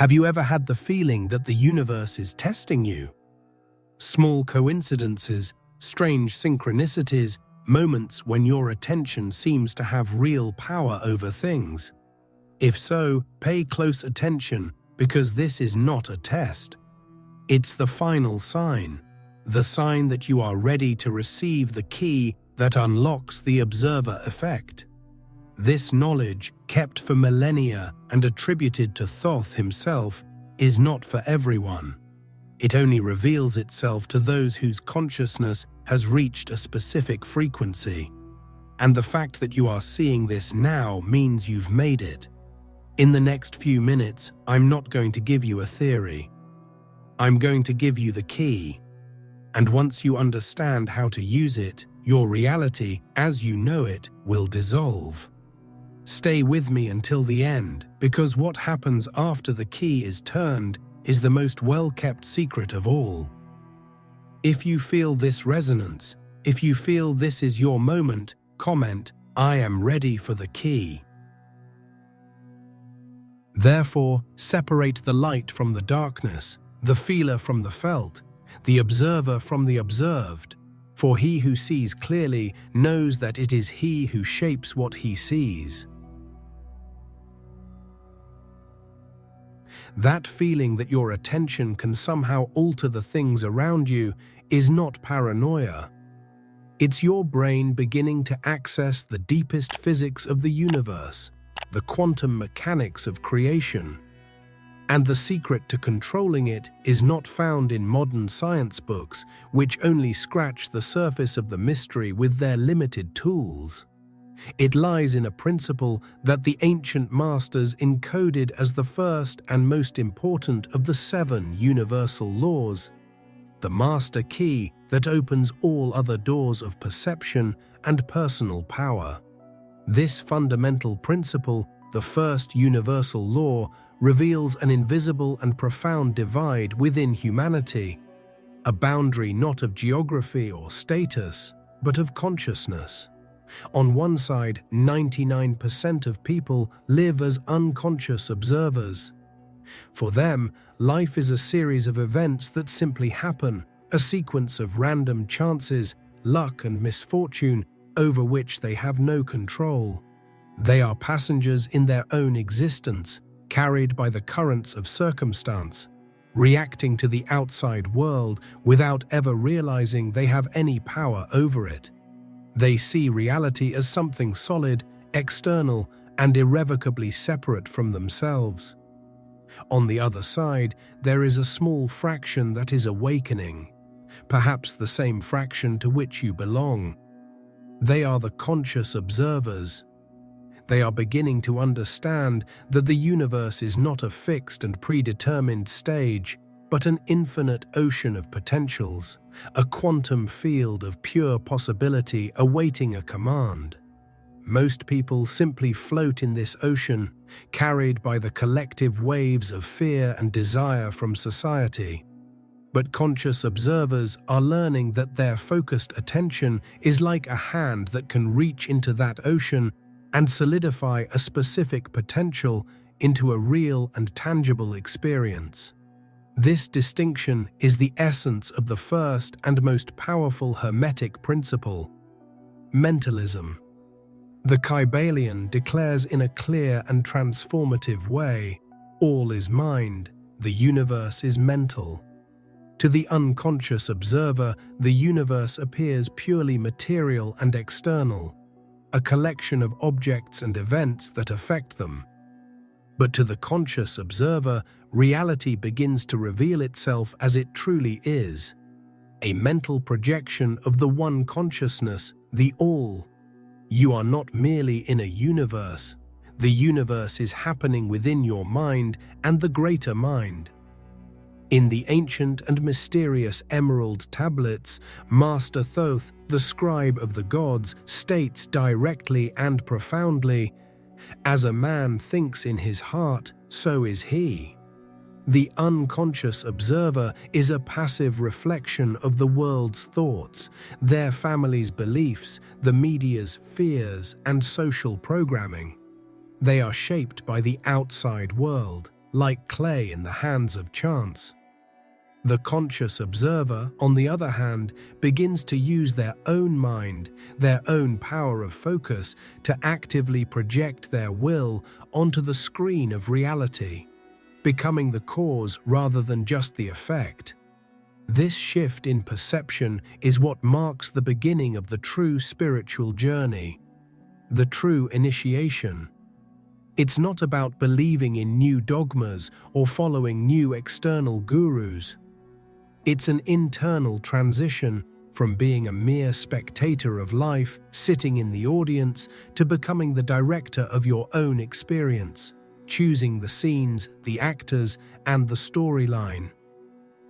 Have you ever had the feeling that the universe is testing you? Small coincidences, strange synchronicities, moments when your attention seems to have real power over things. If so, pay close attention, because this is not a test. It's the final sign, the sign that you are ready to receive the key that unlocks the observer effect. This knowledge, kept for millennia and attributed to Thoth himself, is not for everyone. It only reveals itself to those whose consciousness has reached a specific frequency. And the fact that you are seeing this now means you've made it. In the next few minutes, I'm not going to give you a theory. I'm going to give you the key. And once you understand how to use it, your reality, as you know it, will dissolve. Stay with me until the end, because what happens after the key is turned is the most well-kept secret of all. If you feel this resonance, if you feel this is your moment, comment, "I am ready for the key." Therefore, separate the light from the darkness, the feeler from the felt, the observer from the observed, for he who sees clearly knows that it is he who shapes what he sees. That feeling that your attention can somehow alter the things around you is not paranoia. It's your brain beginning to access the deepest physics of the universe, the quantum mechanics of creation. And the secret to controlling it is not found in modern science books, which only scratch the surface of the mystery with their limited tools. It lies in a principle that the ancient masters encoded as the first and most important of the 7 universal laws, the master key that opens all other doors of perception and personal power. This fundamental principle, the first universal law, reveals an invisible and profound divide within humanity, a boundary not of geography or status, but of consciousness. On one side, 99% of people live as unconscious observers. For them, life is a series of events that simply happen, a sequence of random chances, luck and misfortune over which they have no control. They are passengers in their own existence, carried by the currents of circumstance, reacting to the outside world without ever realizing they have any power over it. They see reality as something solid, external, and irrevocably separate from themselves. On the other side, there is a small fraction that is awakening, perhaps the same fraction to which you belong. They are the conscious observers. They are beginning to understand that the universe is not a fixed and predetermined stage, but an infinite ocean of potentials, a quantum field of pure possibility awaiting a command. Most people simply float in this ocean, carried by the collective waves of fear and desire from society. But conscious observers are learning that their focused attention is like a hand that can reach into that ocean and solidify a specific potential into a real and tangible experience. This distinction is the essence of the first and most powerful Hermetic principle, mentalism. The Kybalion declares in a clear and transformative way, all is mind, the universe is mental. To the unconscious observer, the universe appears purely material and external, a collection of objects and events that affect them. But to the conscious observer, reality begins to reveal itself as it truly is, a mental projection of the one consciousness, the all. You are not merely in a universe. The universe is happening within your mind and the greater mind. In the ancient and mysterious emerald tablets, Master Thoth, the scribe of the gods, states directly and profoundly, "As a man thinks in his heart, so is he." The unconscious observer is a passive reflection of the world's thoughts, their family's beliefs, the media's fears, and social programming. They are shaped by the outside world, like clay in the hands of chance. The conscious observer, on the other hand, begins to use their own mind, their own power of focus, to actively project their will onto the screen of reality, becoming the cause rather than just the effect. This shift in perception is what marks the beginning of the true spiritual journey, the true initiation. It's not about believing in new dogmas or following new external gurus. It's an internal transition from being a mere spectator of life, sitting in the audience, to becoming the director of your own experience, choosing the scenes, the actors, and the storyline.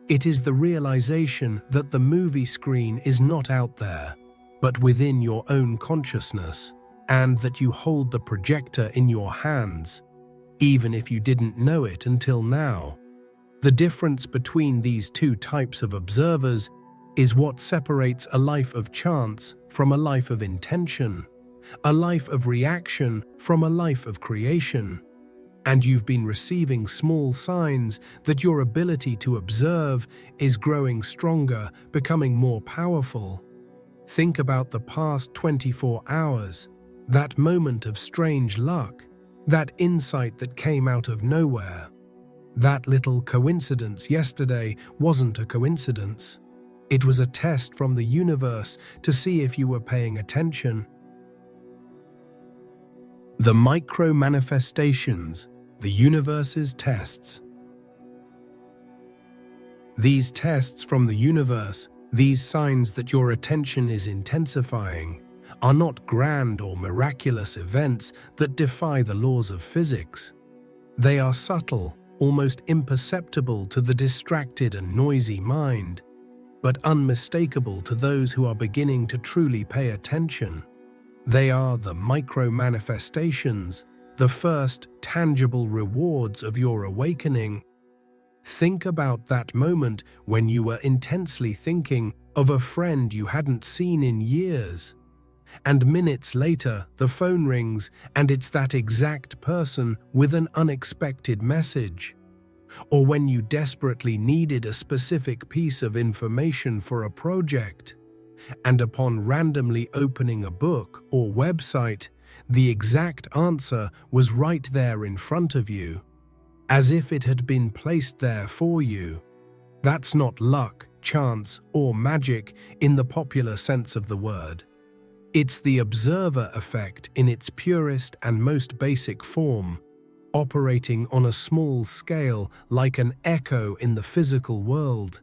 It is the realization that the movie screen is not out there, but within your own consciousness, and that you hold the projector in your hands, even if you didn't know it until now. The difference between these two types of observers is what separates a life of chance from a life of intention, a life of reaction from a life of creation. And you've been receiving small signs that your ability to observe is growing stronger, becoming more powerful. Think about the past 24 hours, that moment of strange luck, that insight that came out of nowhere. That little coincidence yesterday wasn't a coincidence. It was a test from the universe to see if you were paying attention. The micromanifestations, the universe's tests. These tests from the universe, these signs that your attention is intensifying, are not grand or miraculous events that defy the laws of physics. They are subtle, almost imperceptible to the distracted and noisy mind, but unmistakable to those who are beginning to truly pay attention. They are the micro-manifestations, the first tangible rewards of your awakening. Think about that moment when you were intensely thinking of a friend you hadn't seen in years, and minutes later the phone rings and it's that exact person with an unexpected message. Or when you desperately needed a specific piece of information for a project, and upon randomly opening a book or website, the exact answer was right there in front of you, as if it had been placed there for you. That's not luck, chance, or magic in the popular sense of the word. It's the observer effect in its purest and most basic form, operating on a small scale like an echo in the physical world.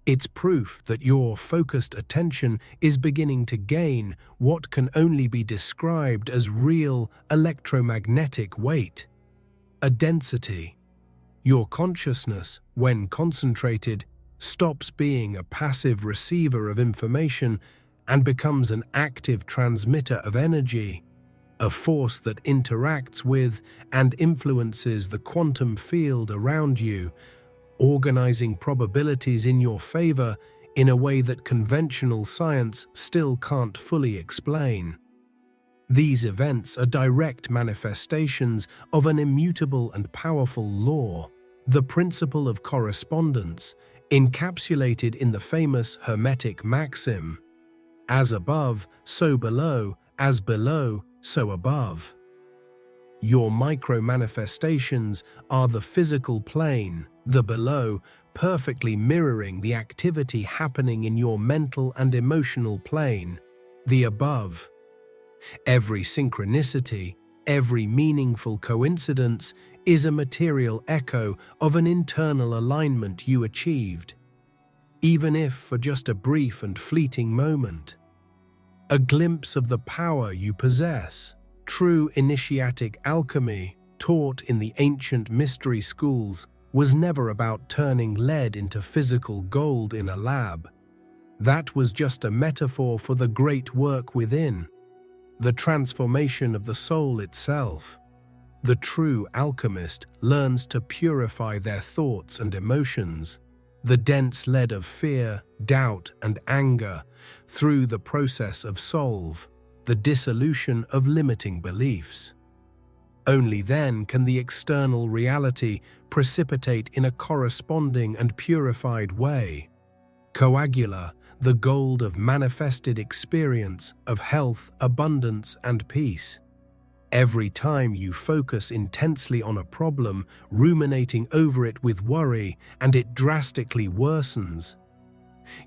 It's proof that your focused attention is beginning to gain what can only be described as real electromagnetic weight, a density. Your consciousness, when concentrated, stops being a passive receiver of information and becomes an active transmitter of energy, a force that interacts with and influences the quantum field around you, organizing probabilities in your favor in a way that conventional science still can't fully explain. These events are direct manifestations of an immutable and powerful law, the principle of correspondence, encapsulated in the famous Hermetic maxim, as above, so below, as below, so above. Your micro-manifestations are the physical plane, the below, perfectly mirroring the activity happening in your mental and emotional plane, the above. Every synchronicity, every meaningful coincidence is a material echo of an internal alignment you achieved, even if for just a brief and fleeting moment. A glimpse of the power you possess. True initiatic alchemy, taught in the ancient mystery schools, was never about turning lead into physical gold in a lab. That was just a metaphor for the great work within, the transformation of the soul itself. The true alchemist learns to purify their thoughts and emotions, the dense lead of fear, doubt, and anger, through the process of solve, the dissolution of limiting beliefs. Only then can the external reality precipitate in a corresponding and purified way. Coagula, the gold of manifested experience of health, abundance, and peace. Every time you focus intensely on a problem, ruminating over it with worry, and it drastically worsens,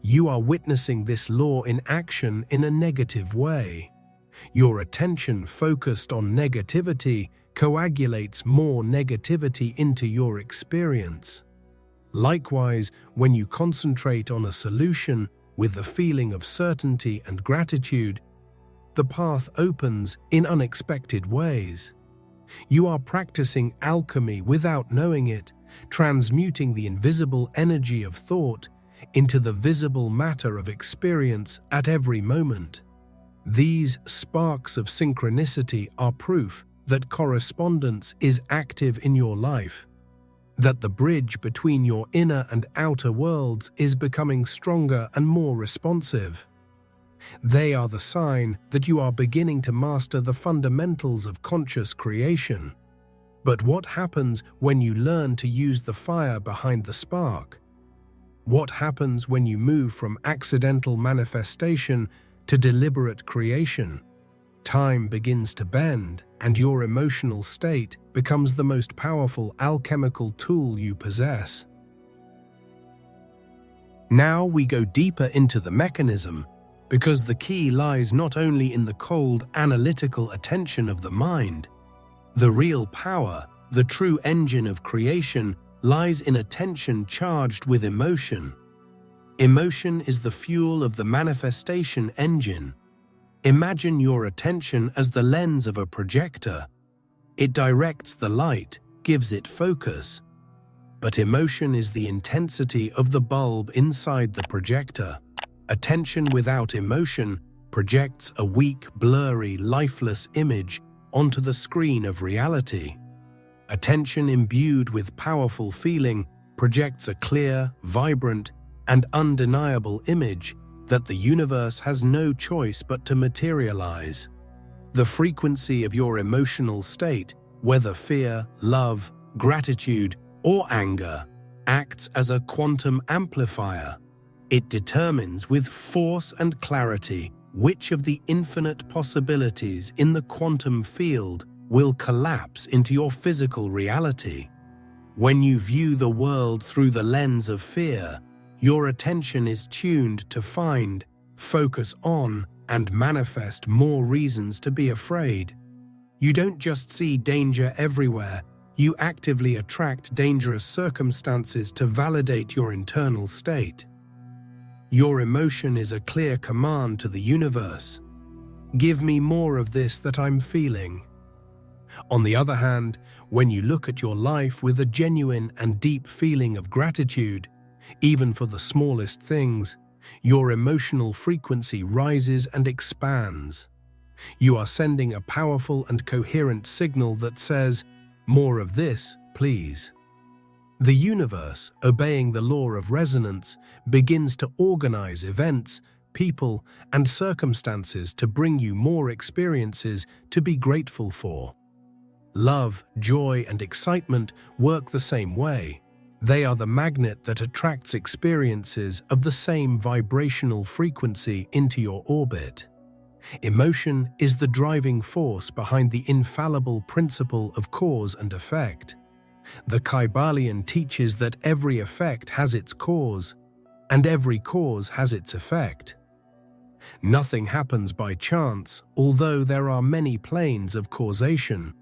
you are witnessing this law in action in a negative way. Your attention focused on negativity coagulates more negativity into your experience. Likewise, when you concentrate on a solution with the feeling of certainty and gratitude, the path opens in unexpected ways. You are practicing alchemy without knowing it, transmuting the invisible energy of thought into the visible matter of experience at every moment. These sparks of synchronicity are proof that correspondence is active in your life, that the bridge between your inner and outer worlds is becoming stronger and more responsive. They are the sign that you are beginning to master the fundamentals of conscious creation. But what happens when you learn to use the fire behind the spark? What happens when you move from accidental manifestation to deliberate creation? Time begins to bend, and your emotional state becomes the most powerful alchemical tool you possess. Now we go deeper into the mechanism, because the key lies not only in the cold, analytical attention of the mind. The real power, the true engine of creation, lies in attention charged with emotion. Emotion is the fuel of the manifestation engine. Imagine your attention as the lens of a projector. It directs the light, gives it focus. But emotion is the intensity of the bulb inside the projector. Attention without emotion projects a weak, blurry, lifeless image onto the screen of reality. Attention imbued with powerful feeling projects a clear, vibrant, and undeniable image that the universe has no choice but to materialize. The frequency of your emotional state, whether fear, love, gratitude, or anger, acts as a quantum amplifier. It determines with force and clarity which of the infinite possibilities in the quantum field will collapse into your physical reality. When you view the world through the lens of fear, your attention is tuned to find, focus on, and manifest more reasons to be afraid. You don't just see danger everywhere, you actively attract dangerous circumstances to validate your internal state. Your emotion is a clear command to the universe. Give me more of this that I'm feeling. On the other hand, when you look at your life with a genuine and deep feeling of gratitude, even for the smallest things, your emotional frequency rises and expands. You are sending a powerful and coherent signal that says, "More of this, please." The universe, obeying the law of resonance, begins to organize events, people, and circumstances to bring you more experiences to be grateful for. Love, joy, and excitement work the same way. They are the magnet that attracts experiences of the same vibrational frequency into your orbit. Emotion is the driving force behind the infallible principle of cause and effect. The Kybalion teaches that every effect has its cause, and every cause has its effect. Nothing happens by chance, although there are many planes of causation.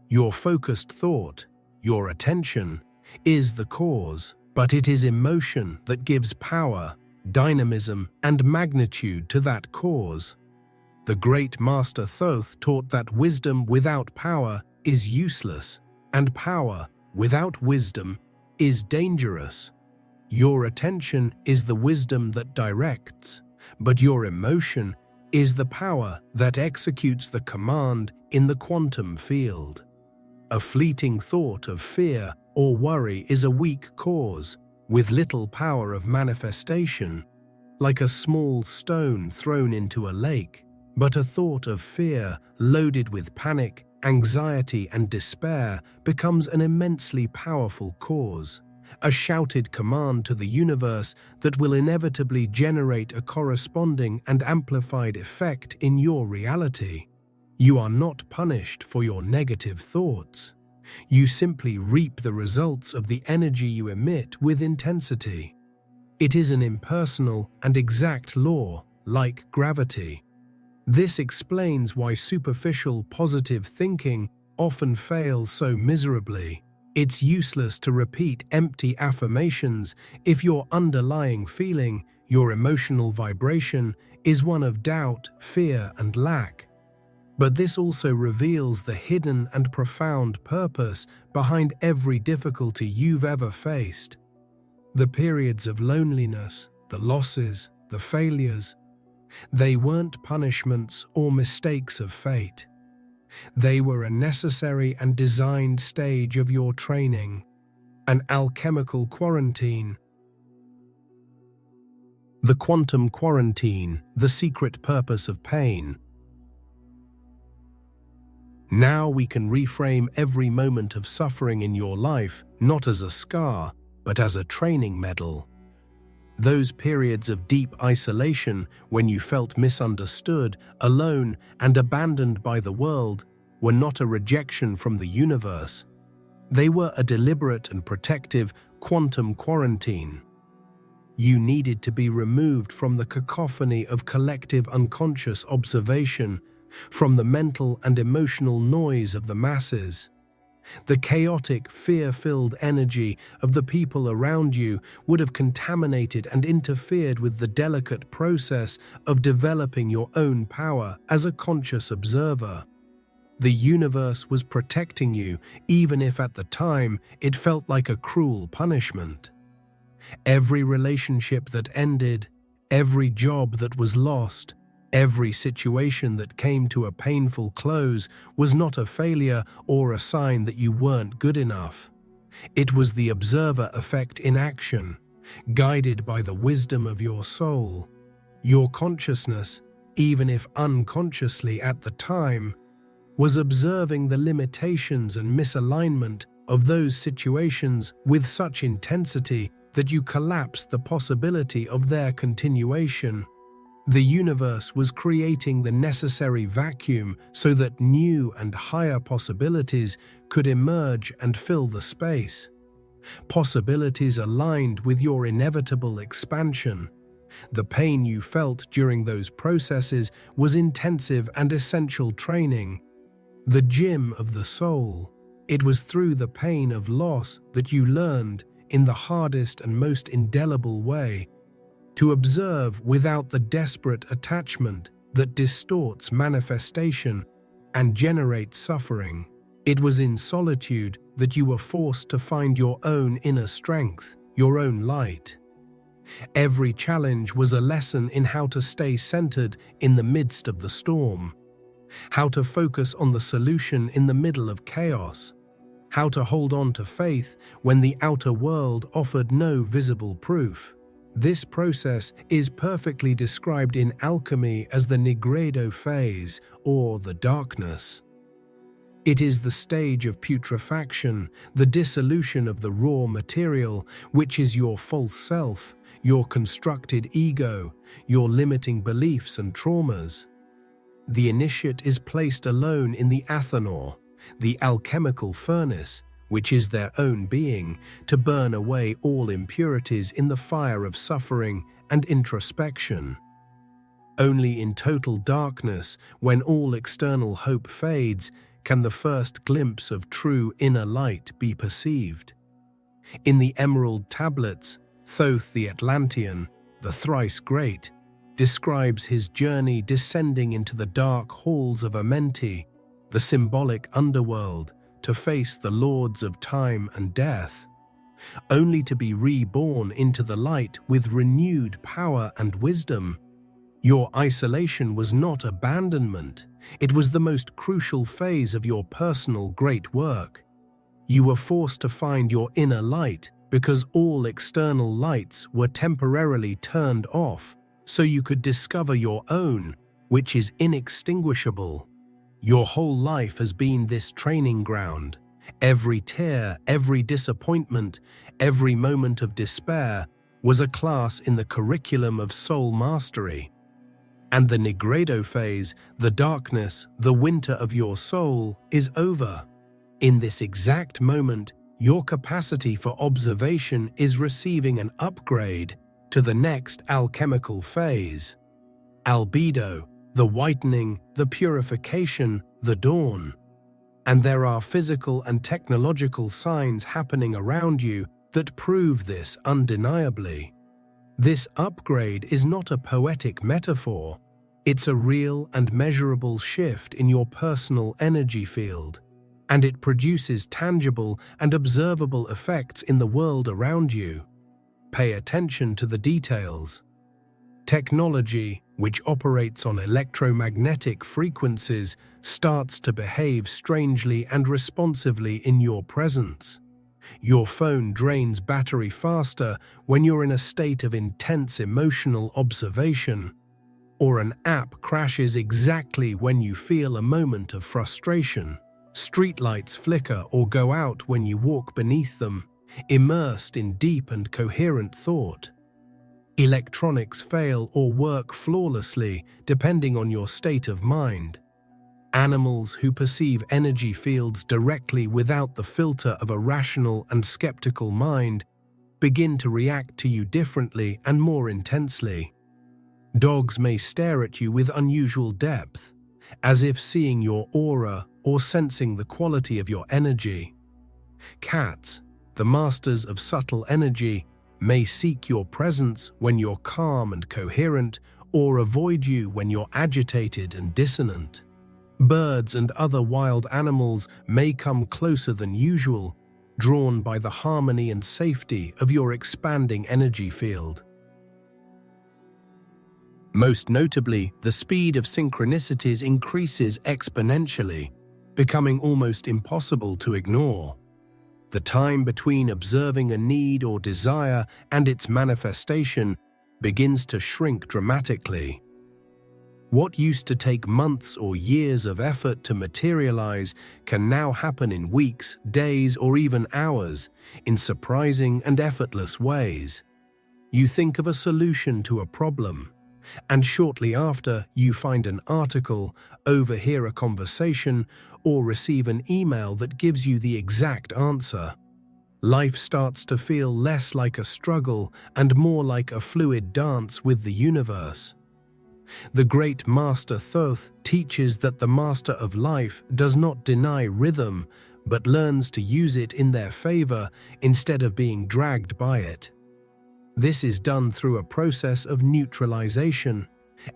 Your focused thought, your attention, is the cause, but it is emotion that gives power, dynamism, and magnitude to that cause. The great Master Thoth taught that wisdom without power is useless, and power without wisdom is dangerous. Your attention is the wisdom that directs, but your emotion is the power that executes the command in the quantum field. A fleeting thought of fear or worry is a weak cause, with little power of manifestation, like a small stone thrown into a lake. But a thought of fear, loaded with panic anxiety, and despair becomes an immensely powerful cause, a shouted command to the universe that will inevitably generate a corresponding and amplified effect in your reality. You are not punished for your negative thoughts. You simply reap the results of the energy you emit with intensity. It is an impersonal and exact law, like gravity. This explains why superficial positive thinking often fails so miserably. It's useless to repeat empty affirmations if your underlying feeling, your emotional vibration, is one of doubt, fear, and lack. But this also reveals the hidden and profound purpose behind every difficulty you've ever faced. The periods of loneliness, the losses, the failures, they weren't punishments or mistakes of fate. They were a necessary and designed stage of your training, an alchemical quarantine. The quantum quarantine, the secret purpose of pain. Now we can reframe every moment of suffering in your life not as a scar, but as a training medal. Those periods of deep isolation when you felt misunderstood, alone, and abandoned by the world were not a rejection from the universe. They were a deliberate and protective quantum quarantine. You needed to be removed from the cacophony of collective unconscious observation, from the mental and emotional noise of the masses. The chaotic, fear-filled energy of the people around you would have contaminated and interfered with the delicate process of developing your own power as a conscious observer. The universe was protecting you, even if at the time it felt like a cruel punishment. Every relationship that ended, every job that was lost, every situation that came to a painful close was not a failure or a sign that you weren't good enough. It was the observer effect in action, guided by the wisdom of your soul. Your consciousness, even if unconsciously at the time, was observing the limitations and misalignment of those situations with such intensity that you collapsed the possibility of their continuation. The universe was creating the necessary vacuum so that new and higher possibilities could emerge and fill the space. Possibilities aligned with your inevitable expansion. The pain you felt during those processes was intensive and essential training. The gym of the soul. It was through the pain of loss that you learned, in the hardest and most indelible way, to observe without the desperate attachment that distorts manifestation and generates suffering. It was in solitude that you were forced to find your own inner strength, your own light. Every challenge was a lesson in how to stay centered in the midst of the storm, how to focus on the solution in the middle of chaos, how to hold on to faith when the outer world offered no visible proof. This process is perfectly described in alchemy as the Nigredo phase, or the darkness. It is the stage of putrefaction, the dissolution of the raw material, which is your false self, your constructed ego, your limiting beliefs and traumas. The initiate is placed alone in the athanor, the alchemical furnace, which is their own being, to burn away all impurities in the fire of suffering and introspection. Only in total darkness, when all external hope fades, can the first glimpse of true inner light be perceived. In the emerald tablets, Thoth the Atlantean, the thrice great, describes his journey descending into the dark halls of Amenti, the symbolic underworld, to face the lords of time and death, only to be reborn into the light with renewed power and wisdom. Your isolation was not abandonment. It was the most crucial phase of your personal great work. You were forced to find your inner light because all external lights were temporarily turned off, so you could discover your own, which is inextinguishable. Your whole life has been this training ground. Every tear, every disappointment, every moment of despair was a class in the curriculum of soul mastery. And the Nigredo phase, the darkness, the winter of your soul, is over. In this exact moment, your capacity for observation is receiving an upgrade to the next alchemical phase. Albedo, the whitening, the purification, the dawn. And there are physical and technological signs happening around you that prove this undeniably. This upgrade is not a poetic metaphor. It's a real and measurable shift in your personal energy field, and it produces tangible and observable effects in the world around you. Pay attention to the details. Technology, which operates on electromagnetic frequencies, starts to behave strangely and responsively in your presence. Your phone drains battery faster when you're in a state of intense emotional observation, or an app crashes exactly when you feel a moment of frustration. Streetlights flicker or go out when you walk beneath them, immersed in deep and coherent thought. Electronics fail or work flawlessly depending on your state of mind. Animals who perceive energy fields directly without the filter of a rational and skeptical mind begin to react to you differently and more intensely. Dogs may stare at you with unusual depth, as if seeing your aura or sensing the quality of your energy. Cats, the masters of subtle energy, may seek your presence when you're calm and coherent, or avoid you when you're agitated and dissonant. Birds and other wild animals may come closer than usual, drawn by the harmony and safety of your expanding energy field. Most notably, the speed of synchronicities increases exponentially, becoming almost impossible to ignore. The time between observing a need or desire and its manifestation begins to shrink dramatically. What used to take months or years of effort to materialize can now happen in weeks, days, or even hours, in surprising and effortless ways. You think of a solution to a problem, and shortly after you find an article, overhear a conversation, or receive an email that gives you the exact answer. Life starts to feel less like a struggle and more like a fluid dance with the universe. The great Master Thoth teaches that the master of life does not deny rhythm, but learns to use it in their favor instead of being dragged by it. This is done through a process of neutralization,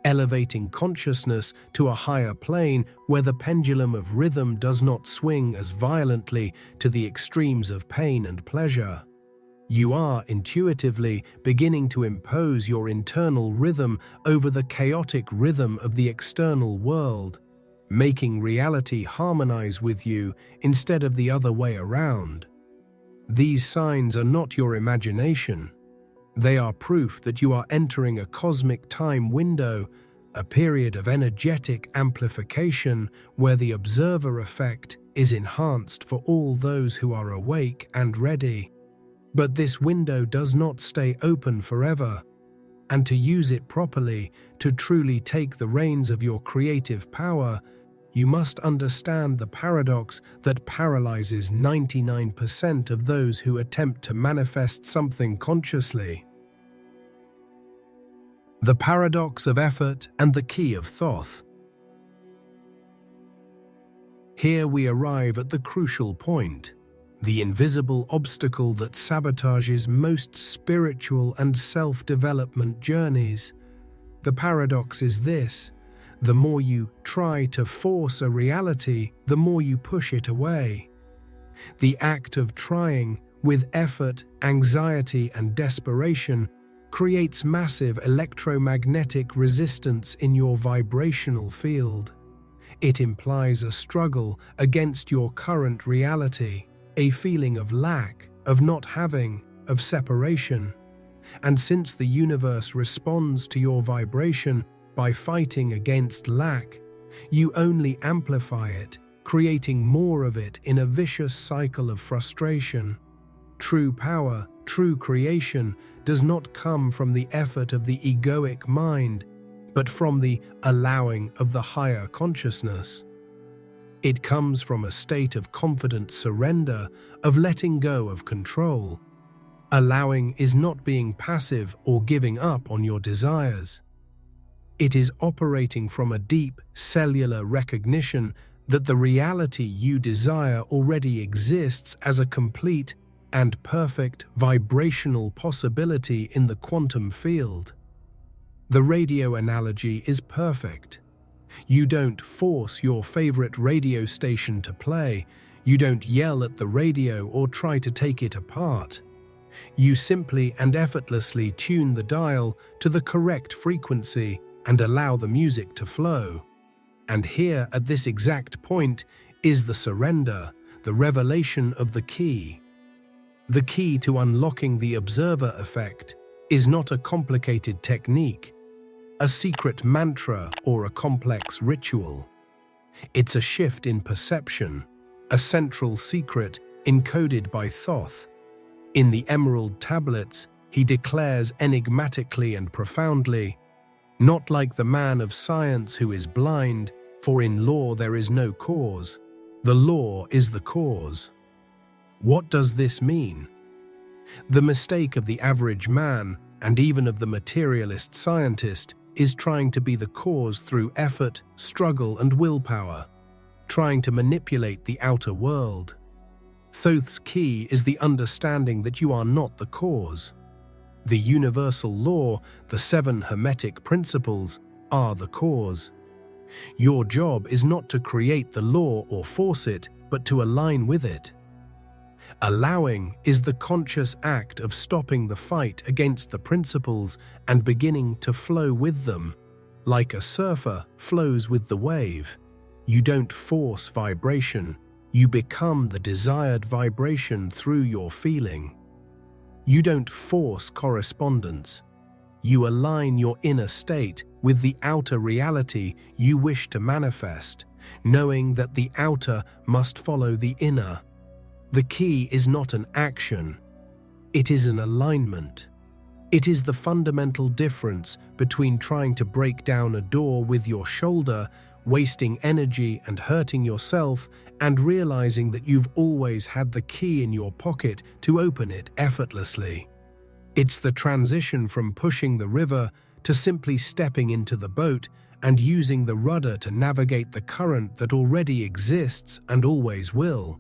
elevating consciousness to a higher plane where the pendulum of rhythm does not swing as violently to the extremes of pain and pleasure. You are intuitively beginning to impose your internal rhythm over the chaotic rhythm of the external world, making reality harmonize with you instead of the other way around. These signs are not your imagination. They are proof that you are entering a cosmic time window, a period of energetic amplification where the observer effect is enhanced for all those who are awake and ready. But this window does not stay open forever, and to use it properly, to truly take the reins of your creative power, you must understand the paradox that paralyzes 99% of those who attempt to manifest something consciously. The paradox of effort and the key of Thoth. Here we arrive at the crucial point, the invisible obstacle that sabotages most spiritual and self-development journeys. The paradox is this: the more you try to force a reality, the more you push it away. The act of trying, with effort, anxiety, and desperation, creates massive electromagnetic resistance in your vibrational field. It implies a struggle against your current reality, a feeling of lack, of not having, of separation. And since the universe responds to your vibration by fighting against lack, You only amplify it, creating more of it in a vicious cycle of frustration. True power, true creation, does not come from the effort of the egoic mind, but from the allowing of the higher consciousness. It comes from a state of confident surrender, of letting go of control. Allowing is not being passive or giving up on your desires. It is operating from a deep, cellular recognition that the reality you desire already exists as a complete and perfect vibrational possibility in the quantum field. The radio analogy is perfect. You don't force your favorite radio station to play. You don't yell at the radio or try to take it apart. You simply and effortlessly tune the dial to the correct frequency and allow the music to flow. And here, at this exact point, is the surrender, the revelation of the key. The key to unlocking the observer effect is not a complicated technique, a secret mantra, or a complex ritual. It's a shift in perception, a central secret encoded by Thoth. In the Emerald Tablets, he declares enigmatically and profoundly, "Not like the man of science who is blind, for in law there is no cause. The law is the cause." What does this mean? The mistake of the average man, and even of the materialist scientist, is trying to be the cause through effort, struggle, and willpower, trying to manipulate the outer world. Thoth's key is the understanding that you are not the cause. The universal law, the 7 Hermetic principles, are the cause. Your job is not to create the law or force it, but to align with it. Allowing is the conscious act of stopping the fight against the principles and beginning to flow with them. Like a surfer flows with the wave. You don't force vibration. You become the desired vibration through your feeling. You don't force correspondence. You align your inner state with the outer reality you wish to manifest, knowing that the outer must follow the inner. The key is not an action. It is an alignment. It is the fundamental difference between trying to break down a door with your shoulder, wasting energy and hurting yourself, and realizing that you've always had the key in your pocket to open it effortlessly. It's the transition from pushing the river to simply stepping into the boat and using the rudder to navigate the current that already exists and always will.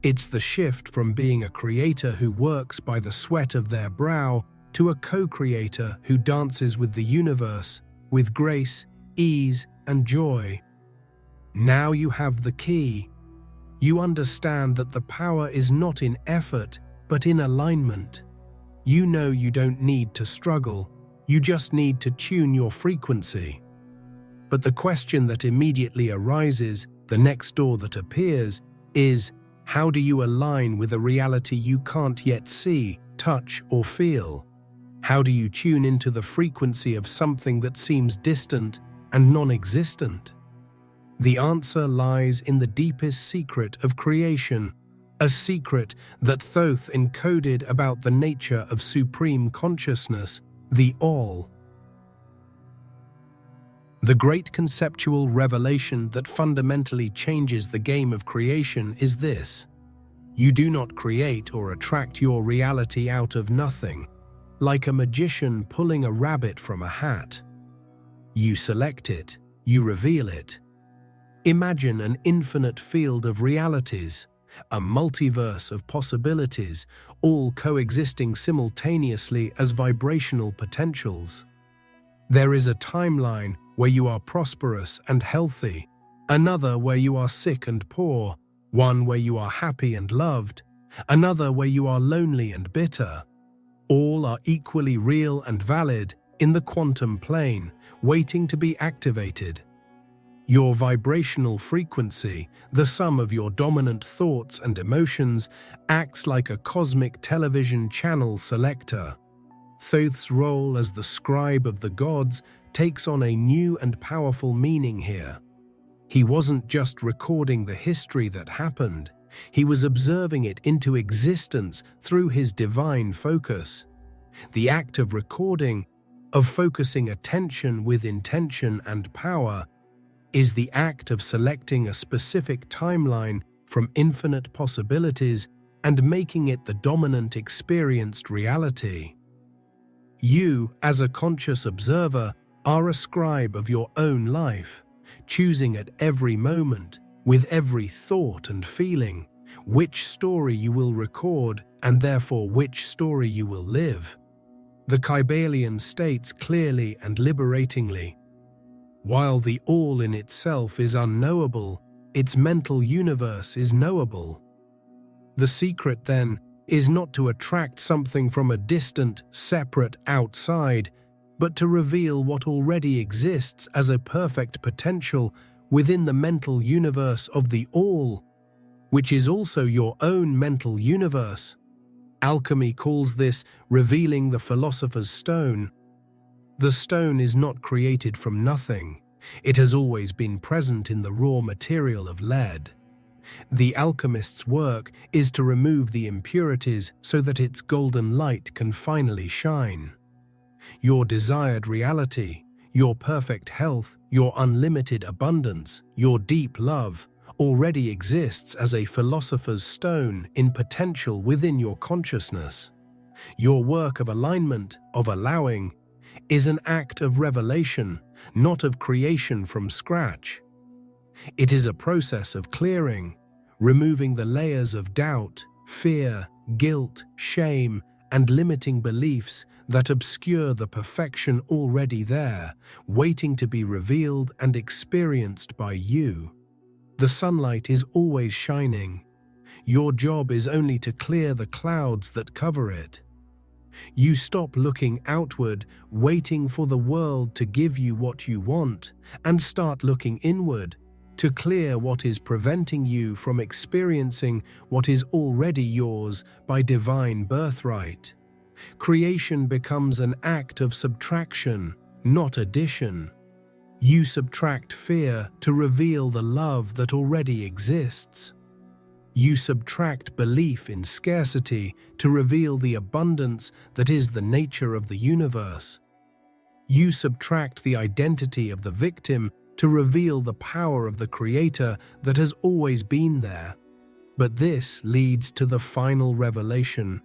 It's the shift from being a creator who works by the sweat of their brow to a co-creator who dances with the universe with grace, ease, and joy. Now you have the key. You understand that the power is not in effort, but in alignment. You know you don't need to struggle. You just need to tune your frequency. But the question that immediately arises, the next door that appears, is, how do you align with a reality you can't yet see, touch, or feel? How do you tune into the frequency of something that seems distant and non-existent? The answer lies in the deepest secret of creation, a secret that Thoth encoded about the nature of supreme consciousness, the All. The great conceptual revelation that fundamentally changes the game of creation is this: you do not create or attract your reality out of nothing, like a magician pulling a rabbit from a hat. You select it, you reveal it. Imagine an infinite field of realities, a multiverse of possibilities, all coexisting simultaneously as vibrational potentials. There is a timeline where you are prosperous and healthy, another where you are sick and poor, one where you are happy and loved, another where you are lonely and bitter. All are equally real and valid in the quantum plane, waiting to be activated. Your vibrational frequency, the sum of your dominant thoughts and emotions, acts like a cosmic television channel selector. Thoth's role as the scribe of the gods takes on a new and powerful meaning here. He wasn't just recording the history that happened, he was observing it into existence through his divine focus. The act of recording, of focusing attention with intention and power, is the act of selecting a specific timeline from infinite possibilities and making it the dominant experienced reality. You, as a conscious observer, are a scribe of your own life, choosing at every moment, with every thought and feeling, which story you will record and therefore which story you will live. The Kybalion states clearly and liberatingly, while the all in itself is unknowable, its mental universe is knowable. The secret, then, is not to attract something from a distant, separate outside, but to reveal what already exists as a perfect potential within the mental universe of the all, which is also your own mental universe. Alchemy calls this revealing the philosopher's stone. The stone is not created from nothing. It has always been present in the raw material of lead. The alchemist's work is to remove the impurities so that its golden light can finally shine. Your desired reality, your perfect health, your unlimited abundance, your deep love, already exists as a philosopher's stone in potential within your consciousness. Your work of alignment, of allowing, is an act of revelation, not of creation from scratch. It is a process of clearing, removing the layers of doubt, fear, guilt, shame, and limiting beliefs that obscure the perfection already there, waiting to be revealed and experienced by you. The sunlight is always shining. Your job is only to clear the clouds that cover it. You stop looking outward, waiting for the world to give you what you want, and start looking inward, to clear what is preventing you from experiencing what is already yours by divine birthright. Creation becomes an act of subtraction, not addition. You subtract fear to reveal the love that already exists. You subtract belief in scarcity to reveal the abundance that is the nature of the universe. You subtract the identity of the victim to reveal the power of the Creator that has always been there. But this leads to the final revelation,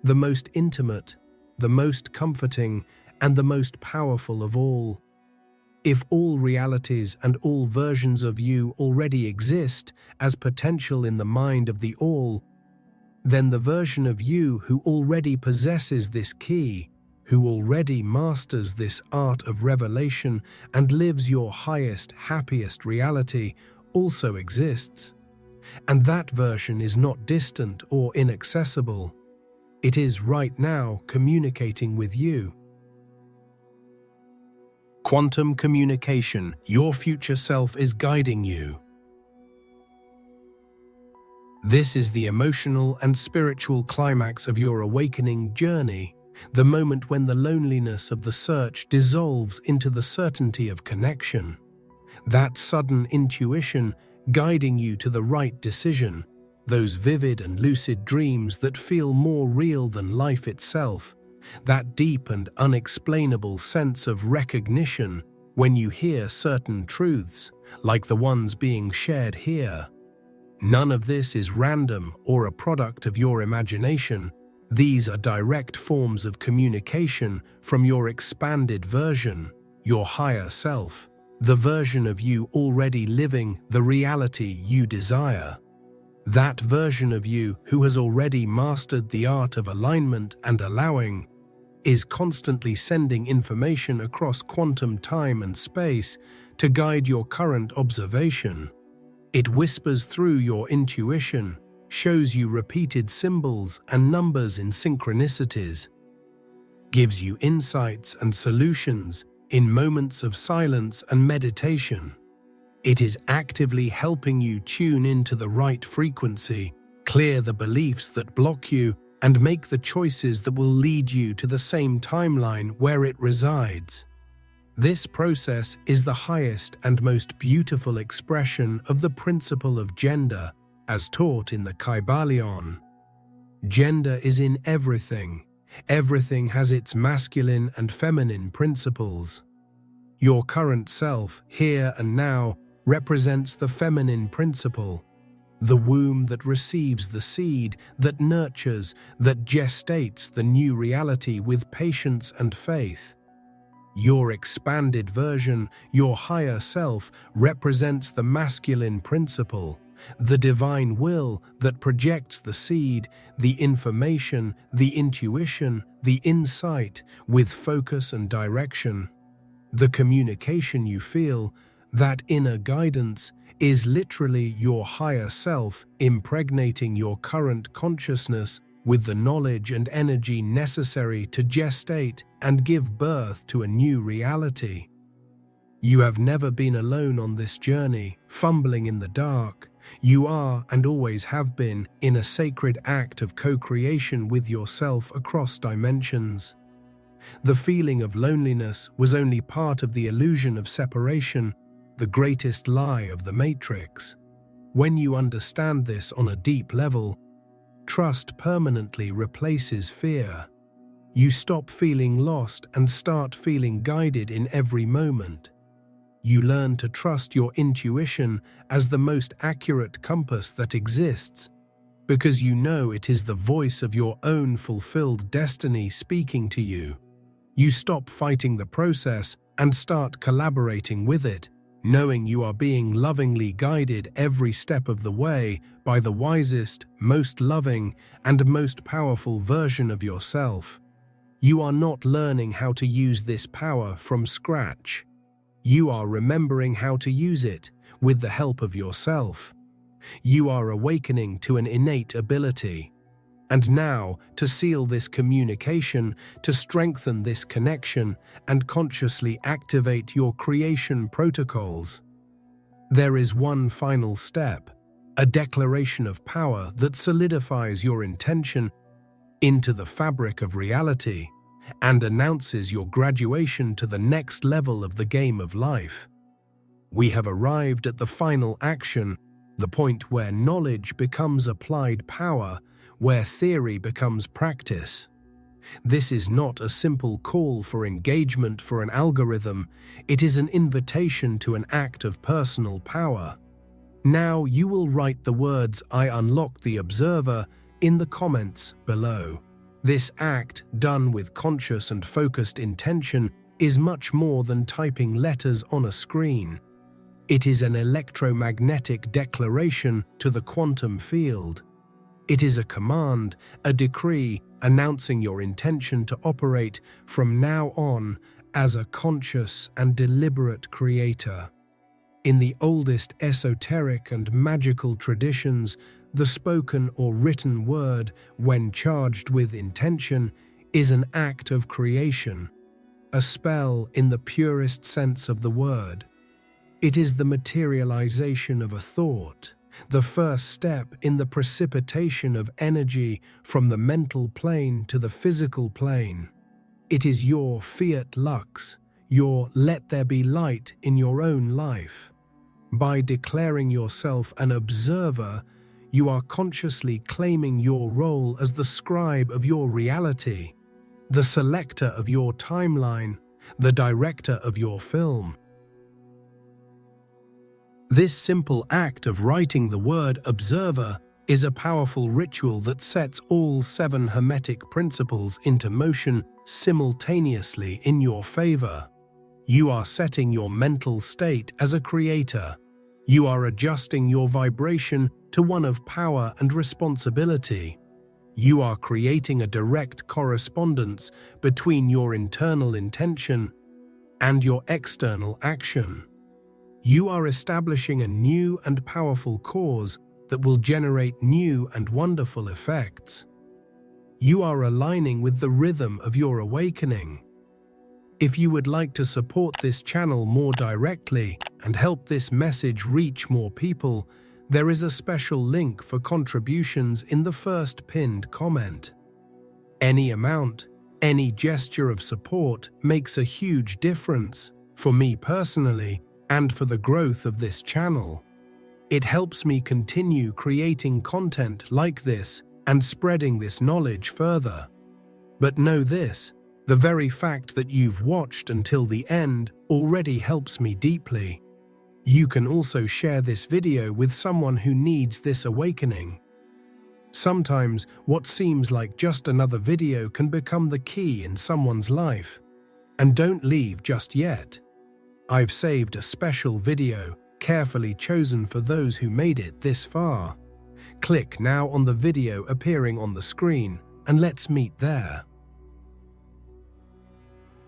the most intimate, the most comforting, and the most powerful of all. If all realities and all versions of you already exist as potential in the mind of the all, then the version of you who already possesses this key, who already masters this art of revelation and lives your highest, happiest reality, also exists. And that version is not distant or inaccessible. It is right now communicating with you. Quantum communication, your future self is guiding you. This is the emotional and spiritual climax of your awakening journey, the moment when the loneliness of the search dissolves into the certainty of connection. That sudden intuition guiding you to the right decision, those vivid and lucid dreams that feel more real than life itself, that deep and unexplainable sense of recognition when you hear certain truths, like the ones being shared here. None of this is random or a product of your imagination. These are direct forms of communication from your expanded version, your higher self, the version of you already living the reality you desire. That version of you who has already mastered the art of alignment and allowing is constantly sending information across quantum time and space to guide your current observation. It whispers through your intuition, shows you repeated symbols and numbers in synchronicities, gives you insights and solutions in moments of silence and meditation. It is actively helping you tune into the right frequency, clear the beliefs that block you, and make the choices that will lead you to the same timeline where it resides. This process is the highest and most beautiful expression of the principle of gender, as taught in the Kybalion. Gender is in everything. Everything has its masculine and feminine principles. Your current self, here and now, represents the feminine principle, the womb that receives the seed, that nurtures, that gestates the new reality with patience and faith. Your expanded version, your higher self, represents the masculine principle, the divine will that projects the seed, the information, the intuition, the insight, with focus and direction. The communication you feel, that inner guidance, is literally your higher self impregnating your current consciousness with the knowledge and energy necessary to gestate and give birth to a new reality. You have never been alone on this journey, fumbling in the dark. You are, and always have been, in a sacred act of co-creation with yourself across dimensions. The feeling of loneliness was only part of the illusion of separation, the greatest lie of the Matrix. When you understand this on a deep level, trust permanently replaces fear. You stop feeling lost and start feeling guided in every moment. You learn to trust your intuition as the most accurate compass that exists, because you know it is the voice of your own fulfilled destiny speaking to you. You stop fighting the process and start collaborating with it, knowing you are being lovingly guided every step of the way by the wisest, most loving, and most powerful version of yourself. You are not learning how to use this power from scratch. You are remembering how to use it with the help of yourself. You are awakening to an innate ability. And now, to seal this communication, to strengthen this connection, and consciously activate your creation protocols, there is one final step, a declaration of power that solidifies your intention into the fabric of reality and announces your graduation to the next level of the game of life. We have arrived at the final action, the point where knowledge becomes applied power, where theory becomes practice. This is not a simple call for engagement for an algorithm, it is an invitation to an act of personal power. Now you will write the words "I unlock the observer" in the comments below. This act, done with conscious and focused intention, is much more than typing letters on a screen. It is an electromagnetic declaration to the quantum field. It is a command, a decree, announcing your intention to operate from now on as a conscious and deliberate creator. In the oldest esoteric and magical traditions, the spoken or written word, when charged with intention, is an act of creation, a spell in the purest sense of the word. It is the materialization of a thought, the first step in the precipitation of energy from the mental plane to the physical plane. It is your fiat lux, your let there be light in your own life. By declaring yourself an observer, you are consciously claiming your role as the scribe of your reality, the selector of your timeline, the director of your film. This simple act of writing the word observer is a powerful ritual that sets all 7 Hermetic principles into motion simultaneously in your favor. You are setting your mental state as a creator. You are adjusting your vibration to one of power and responsibility. You are creating a direct correspondence between your internal intention and your external action. You are establishing a new and powerful cause that will generate new and wonderful effects. You are aligning with the rhythm of your awakening. If you would like to support this channel more directly and help this message reach more people, there is a special link for contributions in the first pinned comment. Any amount, any gesture of support makes a huge difference. For me personally, and for the growth of this channel, it helps me continue creating content like this and spreading this knowledge further. But know this, the very fact that you've watched until the end already helps me deeply. You can also share this video with someone who needs this awakening. Sometimes what seems like just another video can become the key in someone's life. And don't leave just yet. I've saved a special video carefully chosen for those who made it this far. Click now on the video appearing on the screen and let's meet there.